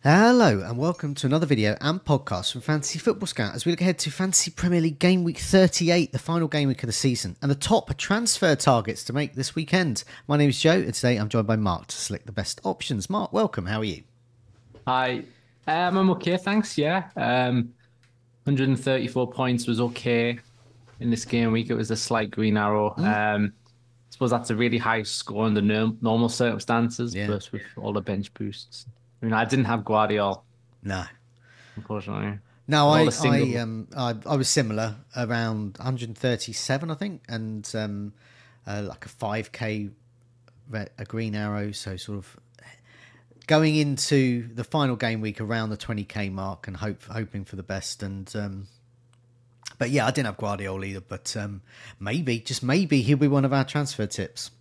Hello and welcome to another video and podcast from Fantasy Football Scout as we look ahead to Fantasy Premier League Game Week 38, the final game week of the season, and the top transfer targets to make this weekend. My name is Joe and today I'm joined by Marc to select the best options. Marc, welcome. How are you? Hi, I'm okay, thanks. Yeah, 134 points was okay in this game week. It was a slight green arrow. I suppose that's a really high score under normal circumstances, Yeah. but with all the bench boosts. I mean, I didn't have Guardiola, No. unfortunately. No, With all I the single, I was similar, around 137, I think, and like a 5k a green arrow, so sort of going into the final game week around the 20k mark and hoping for the best. And but yeah, I didn't have Guardiola either, but maybe, just maybe, he'll be one of our transfer tips.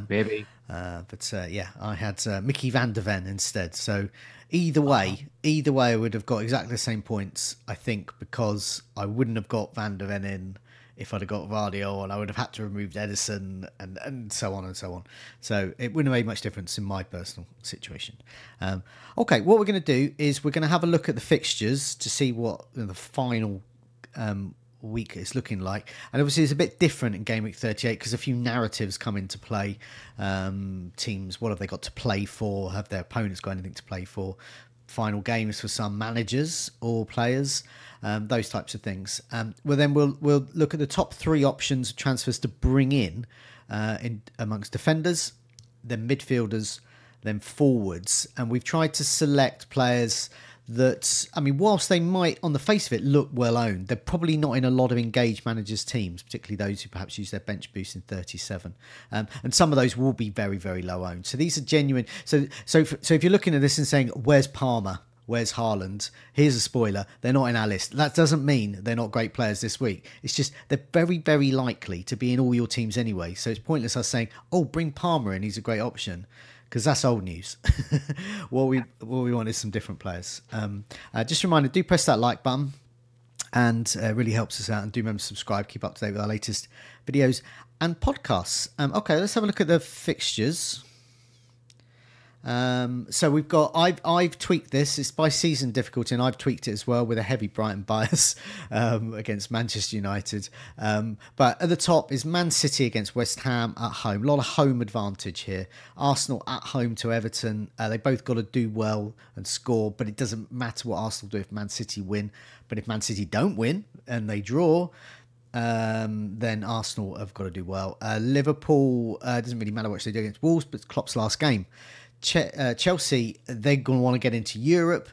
maybe. Yeah, I had Mickey van der Ven instead. So either way, I would have got exactly the same points, I think, because I wouldn't have got van der Ven in if I'd have got Vardio, and I would have had to remove Edison and so on and so on. So it wouldn't have made much difference in my personal situation. Okay, what we're going to do is we're going to have a look at the fixtures to see what the final week is looking like, and obviously it's a bit different in game week 38 because a few narratives come into play. Teams, what have they got to play for? Have their opponents got anything to play for? Final games for some managers or players, those types of things. We'll look at the top three options of transfers to bring in amongst defenders, then midfielders, then forwards, and we've tried to select players that, I mean, whilst they might on the face of it look well owned, they're probably not in a lot of engaged managers' teams, particularly those who perhaps use their bench boost in 37, and some of those will be very, very low owned. So these are genuine. So if you're looking at this and saying, where's Palmer, where's Haaland, here's a spoiler, they're not in our list. That doesn't mean they're not great players this week. It's just they're very, very likely to be in all your teams anyway, so it's pointless us saying, oh, bring Palmer in, he's a great option, because that's old news. What we want is some different players. Just a reminder, do press that like button, and it really helps us out. And do remember to subscribe, keep up to date with our latest videos and podcasts. Okay, let's have a look at the fixtures. So we've got, I've tweaked this. It's by season difficulty, and I've tweaked it as well with a heavy Brighton bias against Manchester United. But at the top is Man City against West Ham at home. A lot of home advantage here. Arsenal at home to Everton. They both got to do well and score, but it doesn't matter what Arsenal do if Man City win. But if Man City don't win and they draw, then Arsenal have got to do well. Liverpool, doesn't really matter what they do against Wolves, but it's Klopp's last game. Chelsea, they're going to want to get into Europe,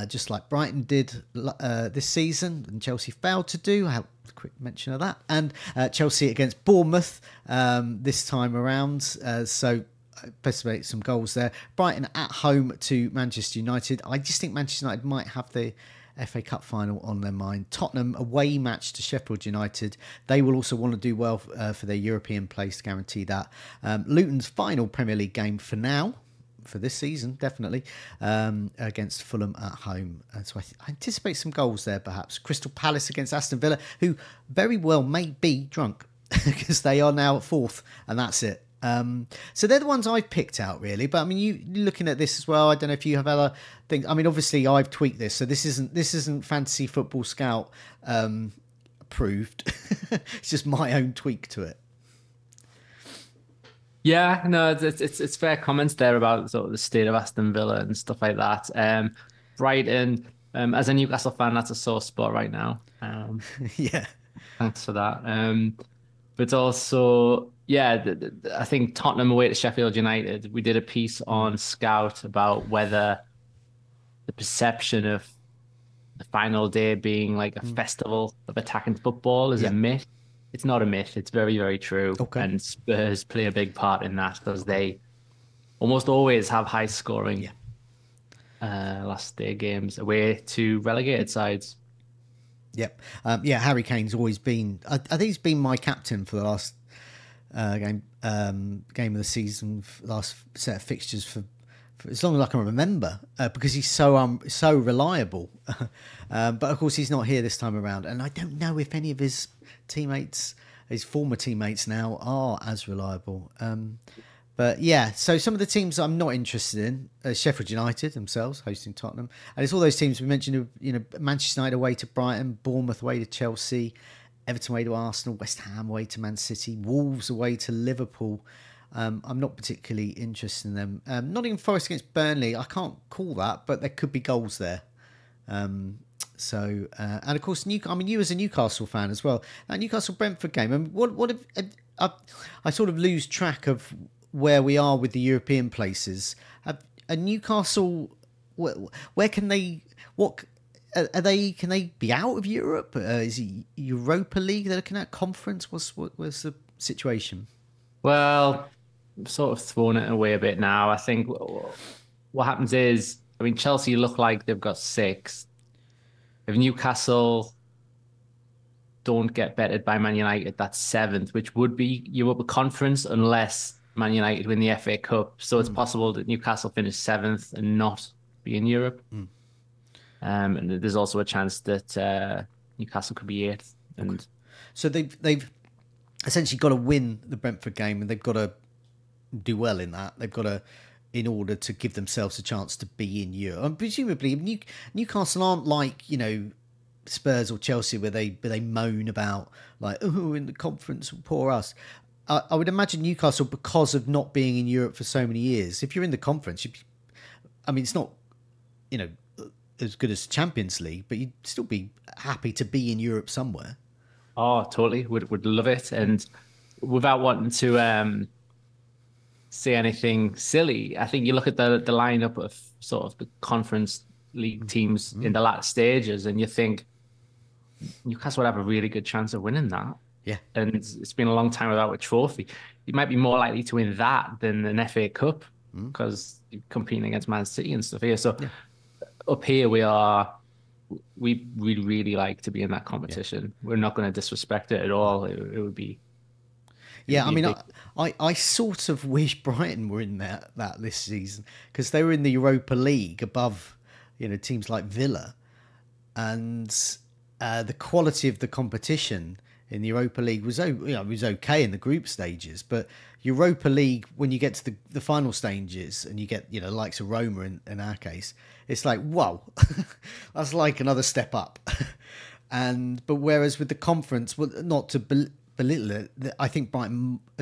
just like Brighton did this season, and Chelsea failed to do. I'll have a quick mention of that. And Chelsea against Bournemouth this time around, so anticipate some goals there. Brighton at home to Manchester United. I just think Manchester United might have the FA Cup final on their mind. Tottenham away match to Sheffield United. They will also want to do well for their European place to guarantee that. Luton's final Premier League game for now, for this season, definitely, against Fulham at home. And so I anticipate some goals there, perhaps. Crystal Palace against Aston Villa, who very well may be drunk because they are now at fourth, and that's it. So they're the ones I've picked out, really. But I mean, you looking at this as well. I don't know if you have other things. I mean, obviously I've tweaked this, so this isn't Fantasy Football Scout approved. It's just my own tweak to it. Yeah, no, it's fair comments there about sort of the state of Aston Villa and stuff like that. Brighton, as a Newcastle fan, that's a sore spot right now. Yeah. Thanks for that. But also, yeah, I think Tottenham away to Sheffield United. We did a piece on Scout about whether the perception of the final day being like a festival of attacking football is a myth. It's not a myth. It's very, very true. Okay. And Spurs play a big part in that because they almost always have high scoring last day games away to relegated sides. Yep. Harry Kane's always been. I think he's been my captain for the last game of the season, last set of fixtures for as long as I can remember, because he's so reliable. But of course, he's not here this time around, and I don't know if any of his teammates, his former teammates now, are as reliable. But yeah, so some of the teams I'm not interested in, Sheffield United themselves hosting Tottenham, and it's all those teams we mentioned. You know, Manchester United away to Brighton, Bournemouth away to Chelsea, Everton away to Arsenal, West Ham away to Man City, Wolves away to Liverpool. I'm not particularly interested in them. Nottingham Forest against Burnley, I can't call that, but there could be goals there. And of course, you as a Newcastle fan as well. That Newcastle Brentford game. I sort of lose track of where we are with the European places. A Newcastle, where can they? What are they? Can they be out of Europe? Is it Europa League they're looking at? Conference? What's the situation? Well, I'm sort of thrown it away a bit now. I think what happens is, I mean, Chelsea look like they've got 6. If Newcastle don't get bettered by Man United, that's 7th, which would be Europa Conference unless Man United win the FA Cup. So it's possible that Newcastle finish 7th and not be in Europe. And there's also a chance that Newcastle could be 8th. And okay. So they've essentially got to win the Brentford game, and they've got to do well in that. They've got to, in order to give themselves a chance to be in Europe. And presumably, Newcastle aren't like, you know, Spurs or Chelsea where they moan about like, oh, in the conference, poor us. I would imagine Newcastle, because of not being in Europe for so many years, if you're in the conference, it's not, you know, as good as Champions League, but you'd still be happy to be in Europe somewhere. Oh, totally. Would love it. And without wanting to say anything silly, I think you look at the lineup of sort of the Conference League teams in the latter stages, and you think Newcastle would have a really good chance of winning that. Yeah. And it's been a long time without a trophy. You might be more likely to win that than an FA Cup because you're competing against Man City and stuff here. So up here we really like to be in that competition. We're not going to disrespect it at all. It would be. Yeah, I mean, I sort of wish Brighton were in that this season, because they were in the Europa League above, you know, teams like Villa, and the quality of the competition in the Europa League was okay in the group stages, but Europa League, when you get to the final stages and you get, you know, likes of Roma in our case, it's like, whoa, that's like another step up. But whereas with the conference, well, not to belittle it, I think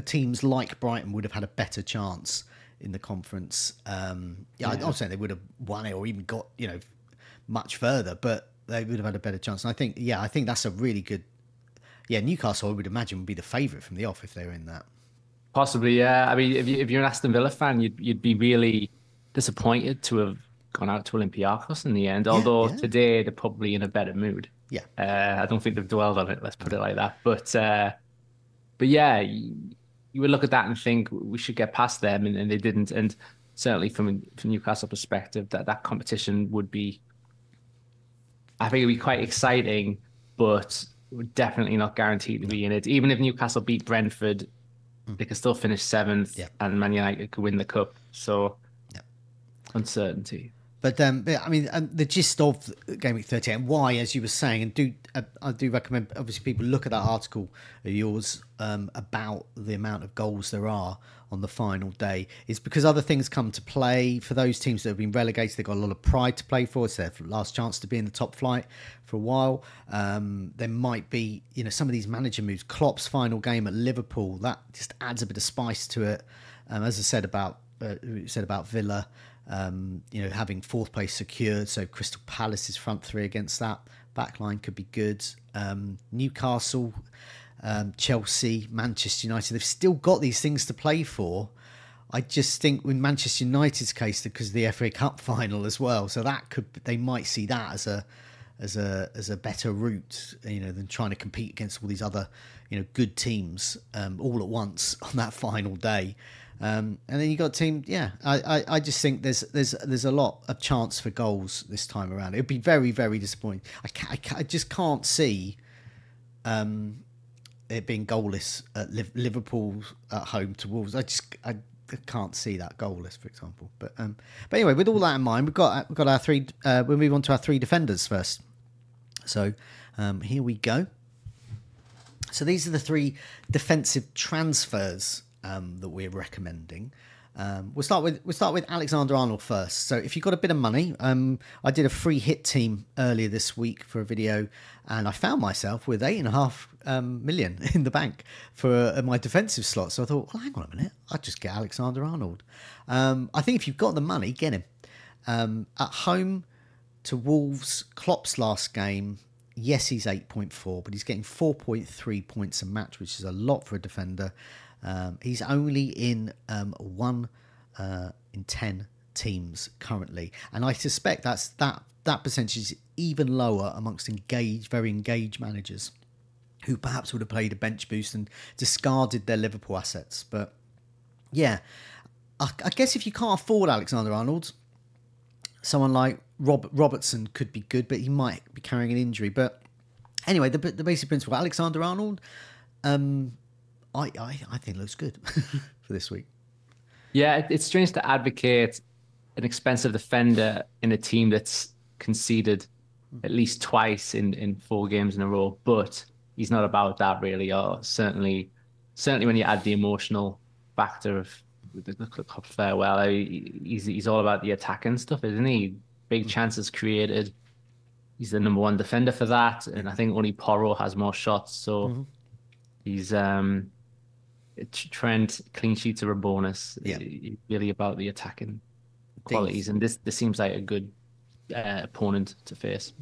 teams like Brighton would have had a better chance in the conference. I'm not saying they would have won it or even got, you know, much further, but they would have had a better chance. And I think that's a really good. Yeah, Newcastle, I would imagine, would be the favourite from the off if they were in that. Possibly, yeah. I mean, if you're an Aston Villa fan, you'd be really disappointed to have gone out to Olympiacos in the end. Although today they're probably in a better mood. Yeah, I don't think they've dwelled on it. Let's put it like that. But yeah, you would look at that and think we should get past them, and they didn't. And certainly from Newcastle perspective, that competition would be, I think, it'd be quite exciting, but we're definitely not guaranteed to be in it. Even if Newcastle beat Brentford, they could still finish 7th, and Man United could win the cup. So uncertainty. But I mean, the gist of Gw38 and why, as you were saying, and I do recommend obviously people look at that article of yours about the amount of goals there are on the final day, is because other things come to play for those teams that have been relegated. They've got a lot of pride to play for. It's their last chance to be in the top flight for a while. There might be, you know, some of these manager moves. Klopp's final game at Liverpool, that just adds a bit of spice to it. As I said about Villa. You know, having 4th place secured, so Crystal Palace's front 3 against that back line could be good. Newcastle, Chelsea, Manchester United, they've still got these things to play for. I just think with Manchester United's case, because of the FA Cup final as well, so they might see that as a better route, you know, than trying to compete against all these other, you know, good teams all at once on that final day. And then you got team, I just think there's a lot of chance for goals this time around. It'd be very, very disappointing. I just can't see it being goalless at Liverpool at home to Wolves. I can't see that goalless, for example. But anyway, with all that in mind, we've got our 3. We'll move on to our 3 defenders first. So here we go. So these are the 3 defensive transfers that we're recommending. We'll start with Alexander Arnold first. So if you've got a bit of money, I did a free hit team earlier this week for a video, and I found myself with 8.5 million in the bank for my defensive slot. So I thought, well, hang on a minute, I'll just get Alexander Arnold. I think if you've got the money, get him. At home to Wolves, Klopp's last game, yes, he's 8.4, but he's getting 4.3 points a match, which is a lot for a defender. He's only in 1 in 10 teams currently, and I suspect that percentage is even lower amongst very engaged managers who perhaps would have played a bench boost and discarded their Liverpool assets. But yeah, I guess if you can't afford Alexander Arnold, someone like Robertson could be good, but he might be carrying an injury. But anyway, the basic principle, Alexander Arnold, I think looks good for this week. Yeah, it's strange to advocate an expensive defender in a team that's conceded at least twice in 4 games in a row, but he's not about that really, or certainly when you add the emotional factor of the club farewell, he's all about the attacking stuff, isn't he? Big chances created. He's the number 1 defender for that, and I think only Porro has more shots, so he's Trent clean sheets are a bonus. Yeah. Really about the attacking qualities, and this seems like a good opponent to face.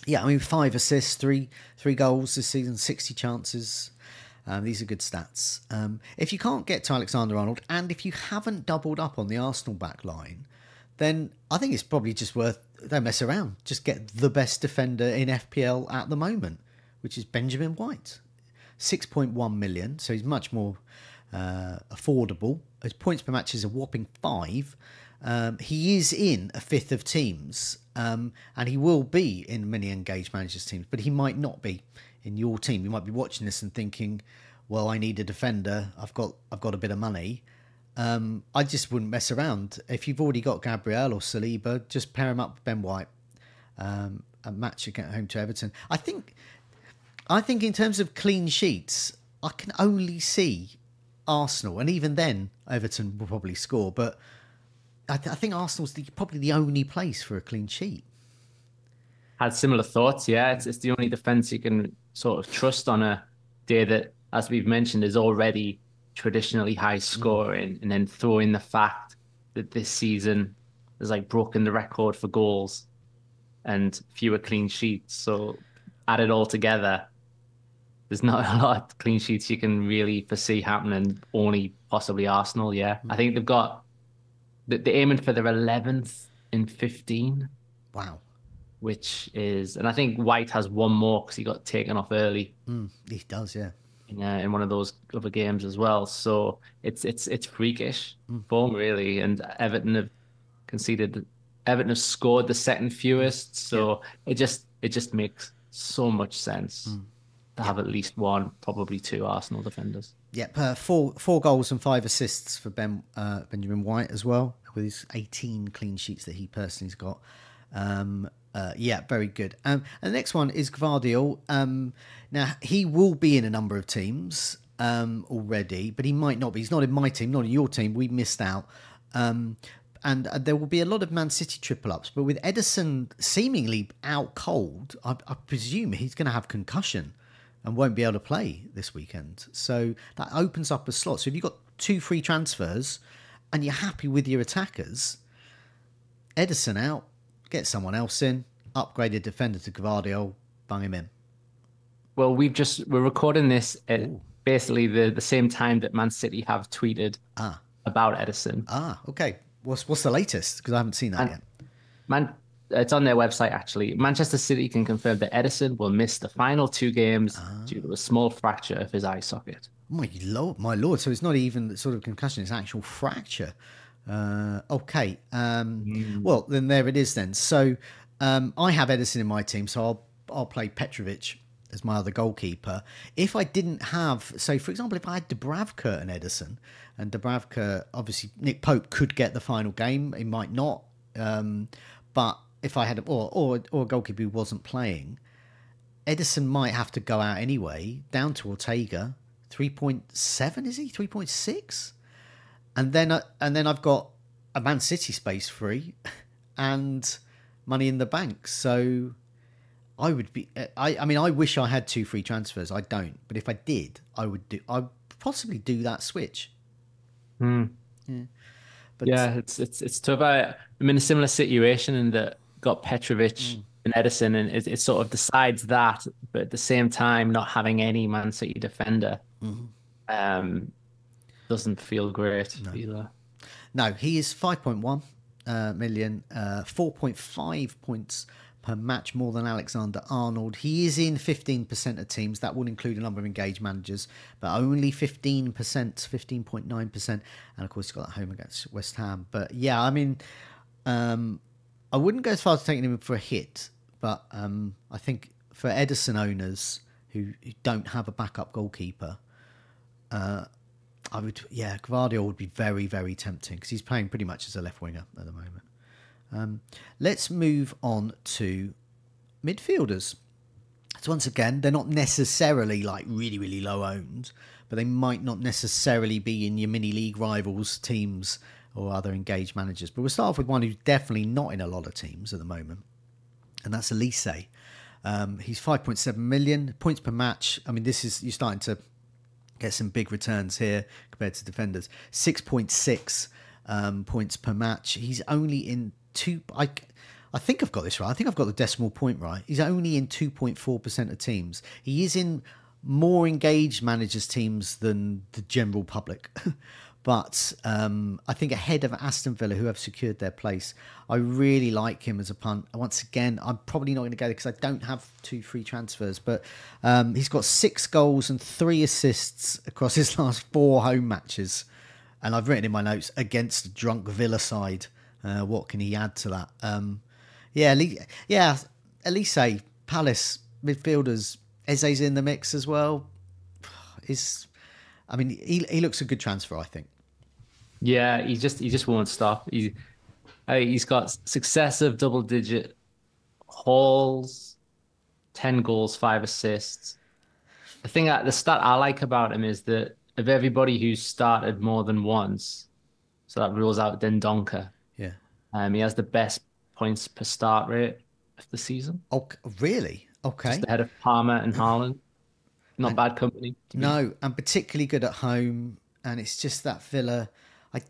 Yeah, I mean, 5 assists, three goals this season, 60 chances. These are good stats. If you can't get to Alexander Arnold, and if you haven't doubled up on the Arsenal back line, then I think it's probably just worth, don't mess around, just get the best defender in FPL at the moment, which is Benjamin White. 6.1 million, so he's much more affordable. His points per match is a whopping 5. He is in a fifth of teams, and he will be in many engaged managers' teams, but he might not be in your team. You might be watching this and thinking, well, I need a defender. I've got a bit of money. I just wouldn't mess around. If you've already got Gabriel or Saliba, just pair him up with Ben White. A match at home to Everton. I think in terms of clean sheets, I can only see Arsenal, and even then, Everton will probably score. But I think Arsenal's probably the only place for a clean sheet. Had similar thoughts, yeah. It's the only defense you can sort of trust on a day that, as we've mentioned, is already traditionally high scoring, and then throw in the fact that this season has like broken the record for goals and fewer clean sheets. So add it all together, there's not a lot of clean sheets you can really foresee happening, only possibly Arsenal, yeah. I think they're aiming for their 11th in 15. Wow. Which is, and I think White has one more because he got taken off early. He does, yeah. In one of those other games as well. So it's freakish form, really. And Everton have scored the second fewest. So it just makes so much sense to have at least one, probably 2 Arsenal defenders. Yeah, 4 goals and 5 assists for Benjamin White as well, with his 18 clean sheets that he personally has got. Yeah, very good. And the next one is Gvardiol. Now, he will be in a number of teams already, but he might not be. He's not in my team, not in your team. We missed out. And there will be a lot of Man City triple-ups. But with Ederson seemingly out cold, I presume he's going to have concussion and won't be able to play this weekend. So that opens up a slot. So if you've got 2 free transfers and you're happy with your attackers, Ederson out, get someone else in, upgrade a defender to Gvardiol, bung him in. Well, we're recording this at basically the same time that Man City have tweeted about Ederson. Okay. What's the latest? Because I haven't seen that yet. It's on their website, actually. Manchester City can confirm that Ederson will miss the final 2 games due to a small fracture of his eye socket. My lord. So it's not even the sort of concussion, it's actual fracture. Okay. Well, then there it is then. So I have Ederson in my team, so I'll play Petrovic as my other goalkeeper. If I didn't have, so for example, if I had Dubravka and Ederson, and Dubravka, obviously Nick Pope could get the final game, he might not. But if I had, or a goalkeeper who wasn't playing, Ederson might have to go out anyway, down to Ortega, 3.7, is he? 3.6? And then I've got a Man City space free and money in the bank. So I would be. I mean, I wish I had 2 free transfers. I don't, but if I did, I'd possibly do that switch. Hmm. Yeah, but Yeah, it's tough. I'm in a similar situation in that got Petrovic and Edison, and it sort of decides that, but at the same time, not having any Man City defender um, doesn't feel great either. no, he is 5.1 million, 4.5 points per match more than Alexander Arnold. He is in 15% of teams. That would include a number of engaged managers, but only 15%, 15.9%. And of course, he's got that home against West Ham. But yeah, I mean, I wouldn't go as far as taking him for a hit, but I think for Edison owners who don't have a backup goalkeeper, Gvardiol would be very, very tempting because he's playing pretty much as a left winger at the moment. Let's move on to midfielders. So once again, they're not necessarily like really, really low owned, but they might not necessarily be in your mini league rivals teams or other engaged managers. But we'll start off with one who's definitely not in a lot of teams at the moment, and that's Elise. He's 5.7 million points per match. I mean, you're starting to get some big returns here compared to defenders. 6.6 points per match. He's only in I think I've got this right. I think I've got the decimal point right. He's only in 2.4% of teams. He is in more engaged managers teams than the general public. But I think ahead of Aston Villa, who have secured their place. I really like him as a punt. Once again, I'm probably not going to go there because I don't have 2 free transfers. But he's got 6 goals and 3 assists across his last 4 home matches. And I've written in my notes, against a drunk Villa side. What can he add to that? Elise, Palace, midfielders, Eze's in the mix as well. He looks a good transfer, I think. Yeah, he just won't stop. He's got successive double-digit hauls, 10 goals, 5 assists. The stat I like about him is that of everybody who's started more than once, so that rules out Dendoncker. Yeah. He has the best points per start rate of the season. Oh, really? Okay. Just ahead of Palmer and Haaland. Not bad company. No, and particularly good at home. And it's just that Villa. I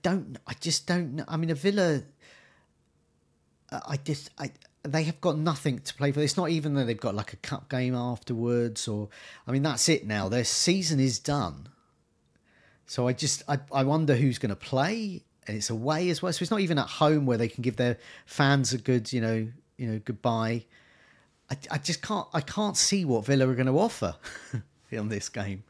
just don't know. I mean, a Villa. They have got nothing to play for. It's not even that they've got like a cup game afterwards, that's it now. Their season is done. So I wonder who's going to play. And it's away as well. So it's not even at home where they can give their fans a good, goodbye. I can't see what Villa are going to offer on this game.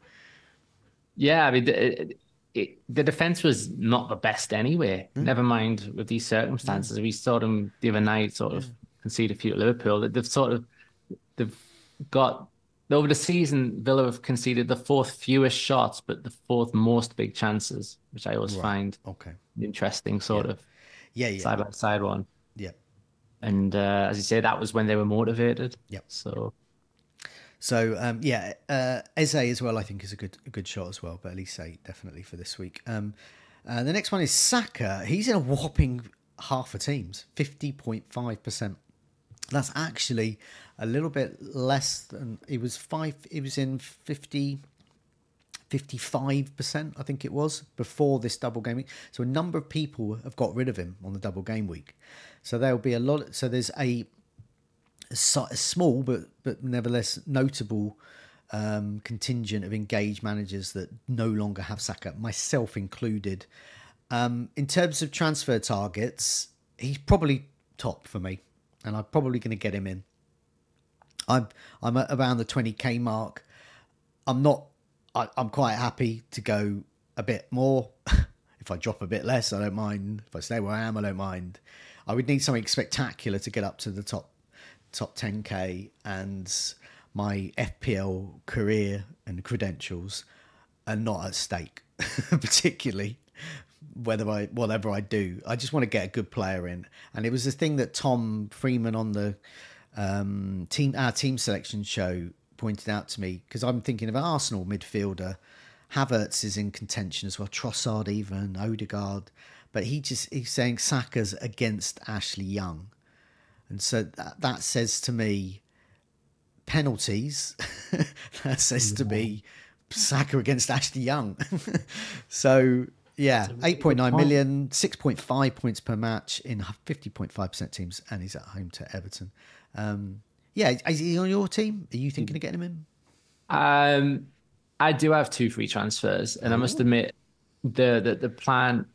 Yeah, I mean, the defense was not the best anyway. Never mind with these circumstances. We saw them the other night sort of concede a few at Liverpool. They've got over the season, Villa have conceded the 4th fewest shots, but the 4th most big chances, which I always find interesting, sort of side by side one. Yeah. And as you say, that was when they were motivated. Yeah. So Eze as well, I think, is a good shot as well, but Elise definitely for this week. The next one is Saka. He's in a whopping half of teams, 50.5%. That's actually a little bit less than he was in 55%, I think it was, before this double game week. So a number of people have got rid of him on the double game week. So there'll be a lot. So there's a small but nevertheless notable contingent of engaged managers that no longer have Saka, myself included. In terms of transfer targets, he's probably top for me, and I'm probably going to get him in. I'm at around the 20k mark. I'm quite happy to go a bit more. If I drop a bit less, I don't mind. If I stay where I am, I don't mind. I would need something spectacular to get up to the top 10k, and my FPL career and credentials are not at stake, particularly whatever I do. I just want to get a good player in, and it was the thing that Tom Freeman on the our team selection show pointed out to me, because I'm thinking of an Arsenal midfielder, Havertz is in contention as well. Trossard even, Odegaard. But he's saying Saka's against Ashley Young. And so that says to me penalties. That says to me Saka against Ashley Young. So yeah, That's a really good 8.9 point. million, 6.5 points per match in 50.5% teams, and he's at home to Everton. Yeah, is he on your team? Are you thinking of getting him in? Um, I do have two free transfers, and I must Oh, admit, the plan.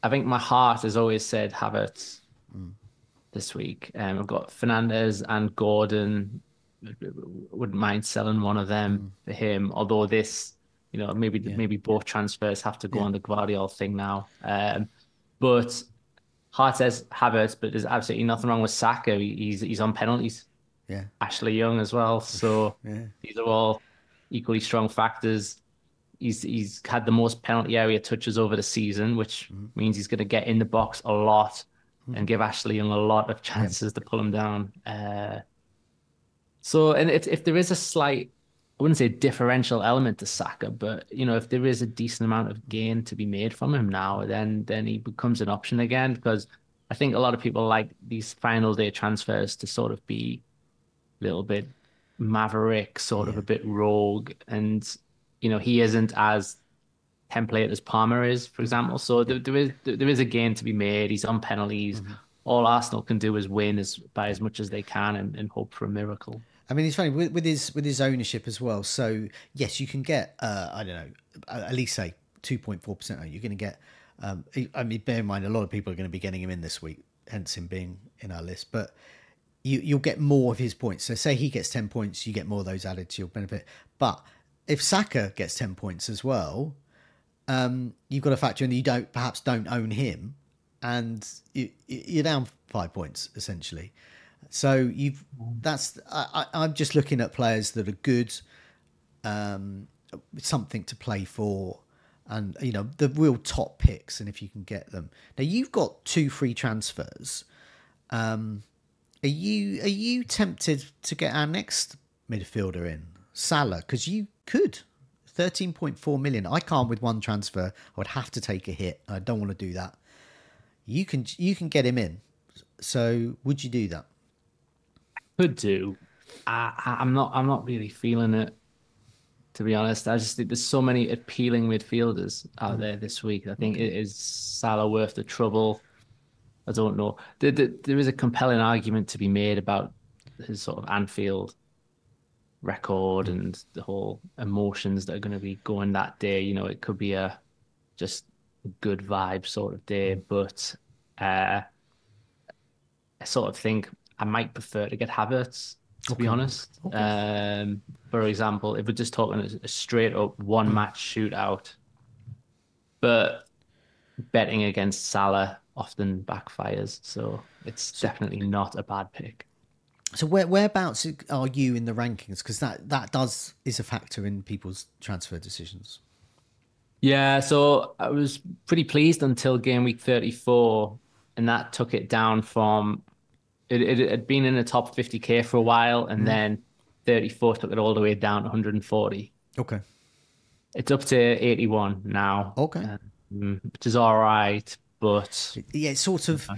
I think my heart has always said Havertz this week. I've got Fernandez and Gordon. Wouldn't mind selling one of them for him. Although this, yeah, maybe both transfers have to go yeah, on the Gvardiol thing now. But heart says Havertz, but there's absolutely nothing wrong with Saka. He's on penalties. yeah, Ashley Young as well. So yeah. these are all equally strong factors. He's had the most penalty area touches over the season, which means he's going to get in the box a lot and give Ashley Young a lot of Yeah. chances to pull him down. So, and if there is a slight, I wouldn't say differential element to Saka, but if there is a decent amount of gain to be made from him now, then he becomes an option again because I think a lot of people like these final day transfers to sort of be a little bit maverick, sort of Yeah. a bit rogue, and he isn't as template as Palmer is, for example. So Yeah. there is a gain to be made. He's on penalties. All Arsenal can do is win by as much as they can and hope for a miracle. I mean, it's funny with his ownership as well. So yes, you can get I don't know, at least say 2.4%. You're going to get. I mean, bear in mind, a lot of people are going to be getting him in this week, hence him being in our list. But you'll get more of his points. So say he gets 10 points, you get more of those added to your benefit. But if Saka gets 10 points as well, you've got to factor in that you perhaps don't own him, and you're down 5 points essentially. So I'm just looking at players that are good, something to play for, and the real top picks, and if you can get them. Now you've got two free transfers. Are you tempted to get our next midfielder in, Salah? Because you could. 13.4 million. I can't with one transfer. I would have to take a hit. I don't want to do that. You can get him in. So would you do that? Could do. I'm not really feeling it, to be honest. I just think there's so many appealing midfielders out there this week. I think it is Salah worth the trouble. I don't know. There is a compelling argument to be made about his sort of Anfield record and the whole emotions that are going to be going that day. It could be a just a good vibe sort of day, but I sort of think I might prefer to get Havertz, to be Okay. honest. Okay. For example, if we're just talking a straight up one match shootout, but betting against Salah often backfires, so it's So definitely not a bad pick. so whereabouts are you in the rankings? Because that is a factor in people's transfer decisions. Yeah, so I was pretty pleased until game week 34, and that took it down from it had been in the top 50K for a while, and then 34 took it all the way down to 140. Okay. It's up to 81 now, Okay. which is all right, but Yeah, it's sort of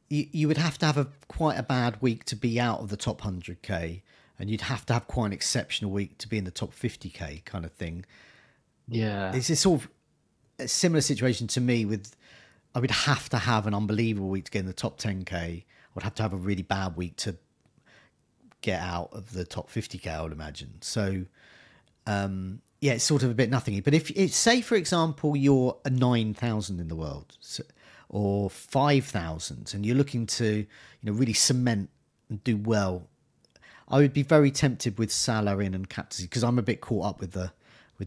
you would have to have quite a bad week to be out of the top 100K, and you'd have to have quite an exceptional week to be in the top 50K kind of thing. yeah. It's this sort of a similar situation to me with I would have to have an unbelievable week to get in the top 10K. I would have to have a really bad week to get out of the top 50K, I would imagine. So yeah, it's sort of a bit nothingy. But if it's say, for example, you're a 9,000 in the world, or 5,000, and you're looking to really cement and do well, I would be very tempted with Salah in and captaincy because I'm a bit caught up with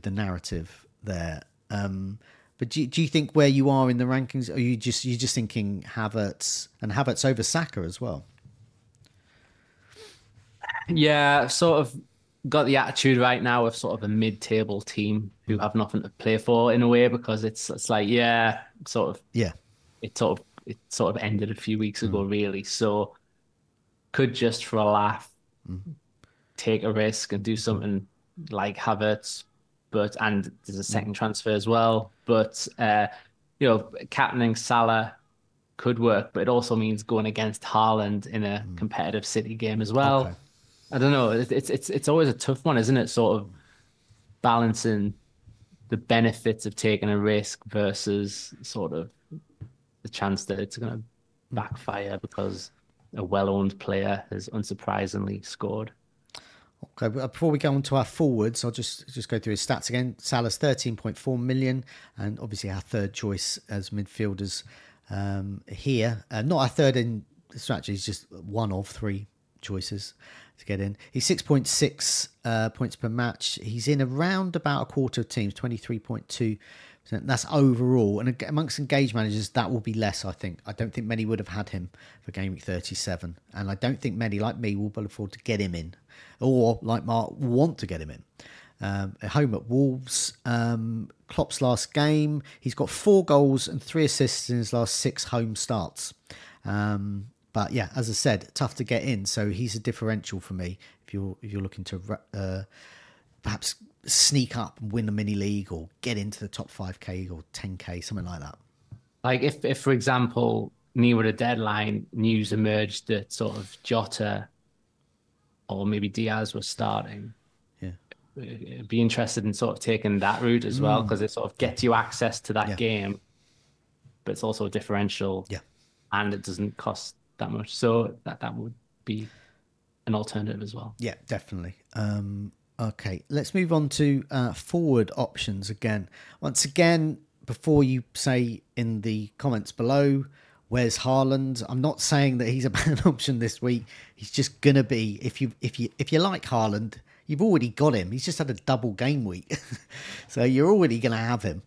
the narrative there. But do you think where you are in the rankings, are you just thinking Havertz over Saka as well? Yeah, sort of got the attitude right now of sort of a mid-table team who have nothing to play for in a way because it's like yeah, sort of Yeah, it sort of ended a few weeks ago really. So could just for a laugh take a risk and do something like Havertz. and there's a second transfer as well. But captaining Salah could work, but it also means going against Haaland in a competitive City game as Okay. well. I don't know. It's always a tough one, isn't it? Sort of balancing the benefits of taking a risk versus sort of the chance that it's going to backfire because a well-owned player has unsurprisingly scored. Okay, but before we go on to our forwards, I'll just go through his stats again. Salah's 13.4 million, and obviously our third choice as midfielders here. Not our third in strategy, he's just one of three choices to get in. He's 6.6 points per match. He's in around about a quarter of teams, 23.2%. That's overall. And amongst engaged managers, that will be less, I think. I don't think many would have had him for game week 37. And I don't think many, like me, will be able to afford to get him in. Or, like Marc, want to get him in. At home at Wolves, Klopp's last game, he's got 4 goals and 3 assists in his last 6 home starts. But yeah, as I said, tough to get in. So he's a differential for me if you're looking to perhaps sneak up and win a mini league or get into the top 5k or 10k, something like that. Like if for example, near the deadline, news emerged that sort of Jota or maybe Diaz was starting. Yeah, I'd be interested in sort of taking that route as well, because it sort of gets you access to that game, but it's also a differential. Yeah, and it doesn't cost that much, so that would be an alternative as well. Yeah, definitely. Okay, let's move on to forward options again. Once again, before you say in the comments below, where's Haaland? I'm not saying that he's a bad option this week. He's just gonna be, if you like Haaland, you've already got him. He's just had a double game week, so you're already gonna have him.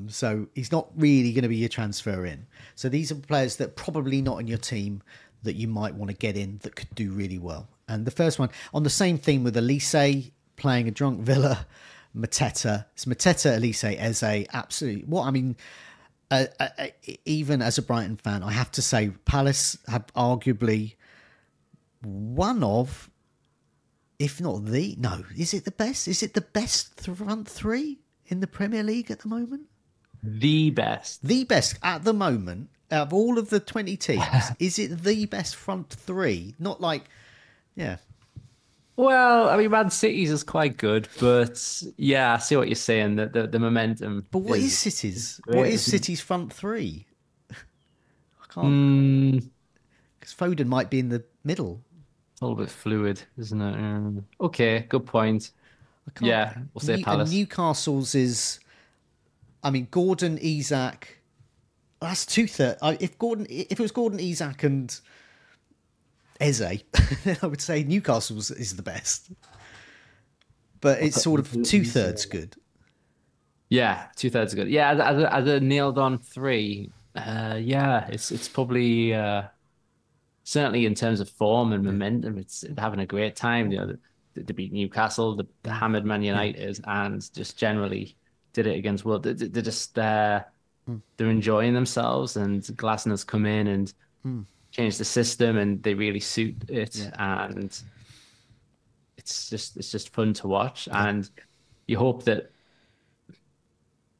So he's not really going to be your transfer in. So these are players that probably not in your team that you might want to get in that could do really well. And the first one, on the same theme with Elise playing a drunk Villa, Mateta. It's Mateta, Elise, Eze, absolutely. What I mean, even as a Brighton fan, I have to say Palace have arguably one of, if not the, no, is it the best? Is it the best front three in the Premier League at the moment? The best at the moment out of all of the 20 teams. Is it the best front three? Not like, yeah. Well, I mean, Man City's is quite good, but yeah, I see what you're saying. The momentum. But what is City's? Great, what is City's front three? I can't. Because Foden might be in the middle. It's a little bit fluid, isn't it? Okay, good point. Yeah, we'll say Palace. Newcastle's is, I mean, Gordon, Isak. That's 2/3. If it was Gordon, Isak, and Eze, then I would say Newcastle's is the best. But it's sort of 2/3 good. Yeah, 2/3 good. Yeah, as a nailed on 3. Yeah, it's probably certainly in terms of form and momentum, it's having a great time. You know, to beat Newcastle, the hammered Man United, and just generally did it against World. They're just they're enjoying themselves, and Glasner's come in and changed the system, and they really suit it, and it's just fun to watch. And you hope that,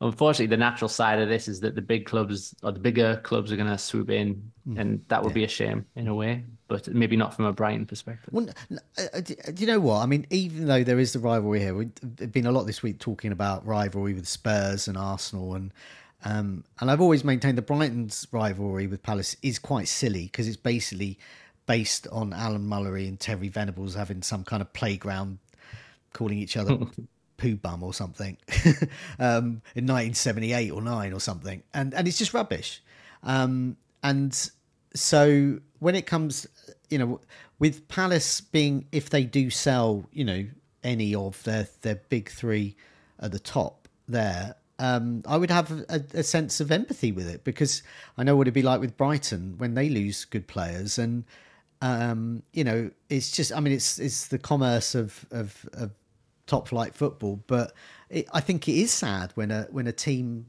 unfortunately, the natural side of this is that the big clubs or the bigger clubs are going to swoop in, and that would be a shame in a way, but maybe not from a Brighton perspective. Well, do you know what? I mean, even though there is the rivalry here, we've been a lot this week talking about rivalry with Spurs and Arsenal, and I've always maintained that Brighton's rivalry with Palace is quite silly because it's basically based on Alan Mullery and Terry Venables having some kind of playground calling each other poo bum or something in 1978 or 9 or something, and it's just rubbish. And so when it comes, with Palace being, if they do sell, any of their big 3 at the top there, I would have a sense of empathy with it, because I know what it'd be like with Brighton when they lose good players, and it's just, I mean, it's the commerce of top flight football, but I think it is sad when a team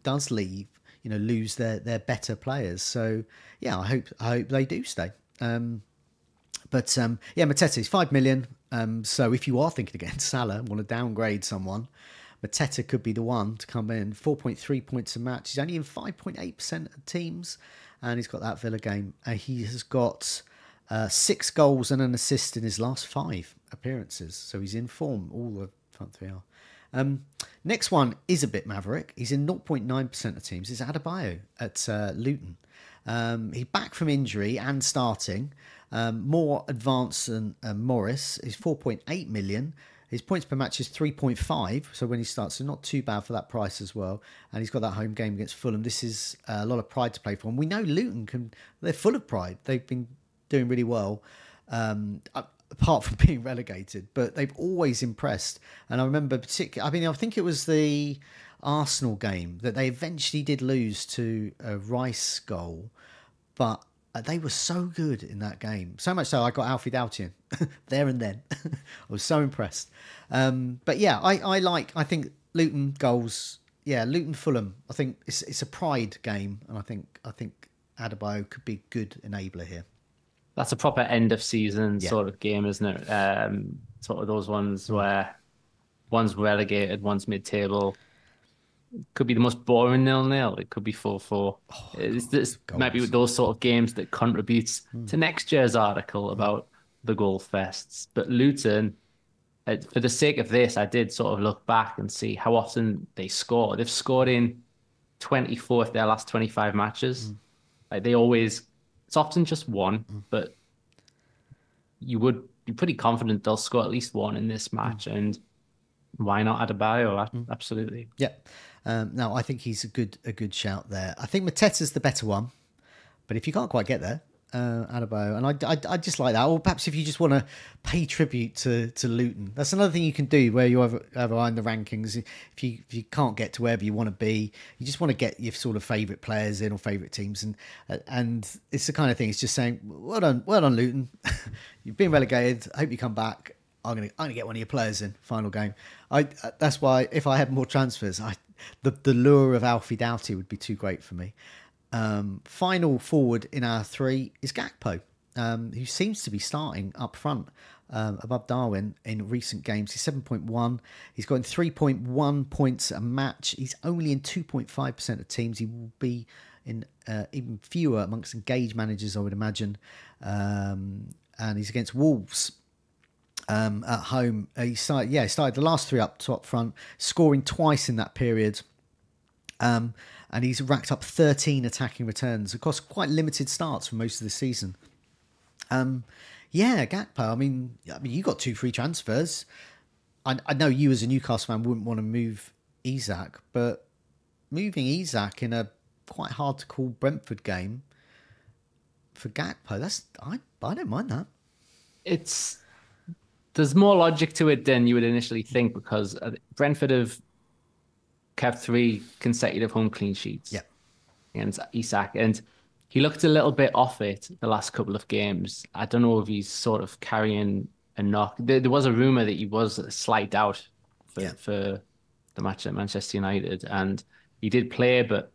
does leave, lose their better players. So yeah, I hope they do stay. But Mateta is 5 million. So if you are thinking against Salah and want to downgrade someone, Mateta could be the one to come in. 4.3 points a match. He's only in 5.8% of teams, and he's got that Villa game. He has got 6 goals and an assist in his last 5 appearances. So he's in form. All the front 3 are. Next one is a bit maverick. He's in 0.9% of teams. It's Adebayo at Luton. He's back from injury and starting. More advanced than Morris. He's 4.8 million. His points per match is 3.5. So when he starts, so not too bad for that price as well. And he's got that home game against Fulham. This is a lot of pride to play for. And we know Luton they're full of pride. They've been doing really well. Apart from being relegated, but they've always impressed. And I remember I think it was the Arsenal game that they eventually did lose to a Rice goal, but they were so good in that game. So much so I got Alfie Doughty in there and then. I was so impressed. But yeah, I think Luton goals. Yeah, Luton Fulham. I think it's a pride game, and I think Adebayo could be a good enabler here. That's a proper end of season sort of game, isn't it? Sort of those ones where one's relegated, one's mid-table. Could be the most boring 0-0. It could be 4-4. This might be those sort of games that contributes to next year's article about the goal fests. But Luton, for the sake of this, I did sort of look back and see how often they score. They've scored in 24 of their last 25 matches. Like they always... It's often just one, but you would be pretty confident they'll score at least one in this match. And why not Adebayo? Absolutely. Yeah. No, I think he's a good shout there. I think Mateta's the better one, but if you can't quite get there, Adebayo, and I just like that. Or perhaps if you just want to pay tribute to Luton, that's another thing you can do where you have in the rankings. If you can't get to wherever you want to be, you just want to get your sort of favourite players in or favourite teams, and it's the kind of thing. It's just saying, well done, Luton. You've been relegated. I hope you come back. I'm gonna get one of your players in final game. That's why if I had more transfers, the lure of Alfie Doughty would be too great for me. Final forward in our 3 is Gakpo, who seems to be starting up front above Darwin in recent games. He's 7.1. He's got 3.1 points a match. He's only in 2.5% of teams. He will be in even fewer amongst engaged managers, I would imagine. And he's against Wolves at home. He started the last 3 up top front, scoring twice in that period. And he's racked up 13 attacking returns across quite limited starts for most of the season. Gakpo. I mean, you got 2 free transfers. I know you as a Newcastle fan wouldn't want to move Isak, but moving Isak in a quite hard to call Brentford game for Gakpo, I don't mind that. There's more logic to it than you would initially think, because Brentford have kept 3 consecutive home clean sheets against Isak, and he looked a little bit off it the last couple of games. I don't know if he's sort of carrying a knock. There was a rumour that he was a slight doubt for the match at Manchester United, and he did play but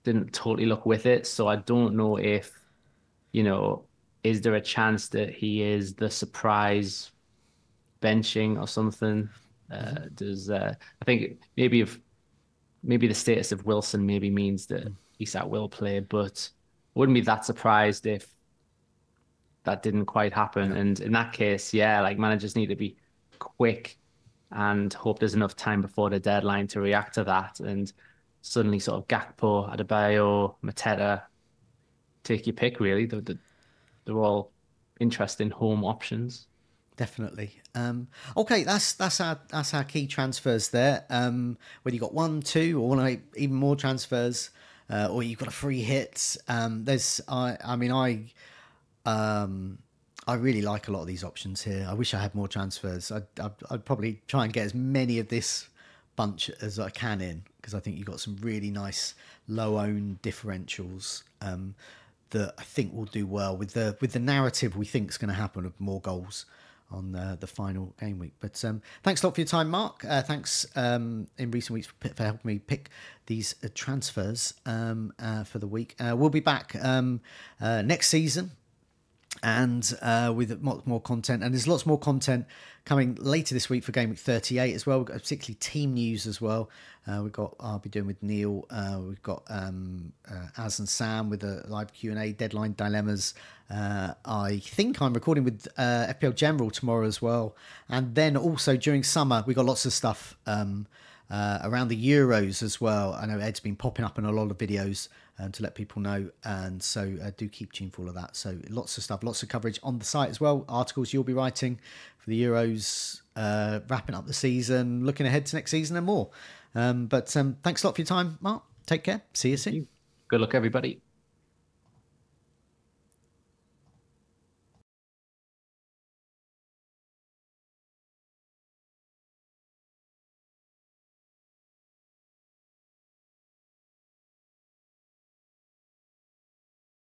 didn't totally look with it. So I don't know if, is there a chance that he is the surprise benching or something? I think maybe the status of Wilson maybe means that Isak will play, but I wouldn't be that surprised if that didn't quite happen. Yeah. And in that case, like managers need to be quick and hope there's enough time before the deadline to react to that. And suddenly sort of Gakpo, Adebayo, Mateta, take your pick really. They're all interesting home options. Definitely. Okay, that's our key transfers there. Whether you got 1, 2, or want even more transfers, or you've got a free hit. I really like a lot of these options here. I wish I had more transfers. I'd probably try and get as many of this bunch as I can in, because I think you've got some really nice low owned differentials that I think will do well with the narrative we think is going to happen of more goals on the final game week. But thanks a lot for your time, Mark. Thanks in recent weeks for helping me pick these transfers for the week. We'll be back next season and with more content. And there's lots more content coming later this week for Gw38 as well. We've got particularly team news as well. I'll be doing with Neil. We've got Az and Sam with a live Q&A, deadline dilemmas. I think I'm recording with FPL General tomorrow as well. And then also during summer, we got lots of stuff around the Euros as well. I know Ed's been popping up in a lot of videos to let people know, and so do keep tuned for all of that. So lots of stuff, lots of coverage on the site as well, articles you'll be writing for the Euros, wrapping up the season, looking ahead to next season and more. But thanks a lot for your time, Marc. Take care. See you soon. Good luck, everybody.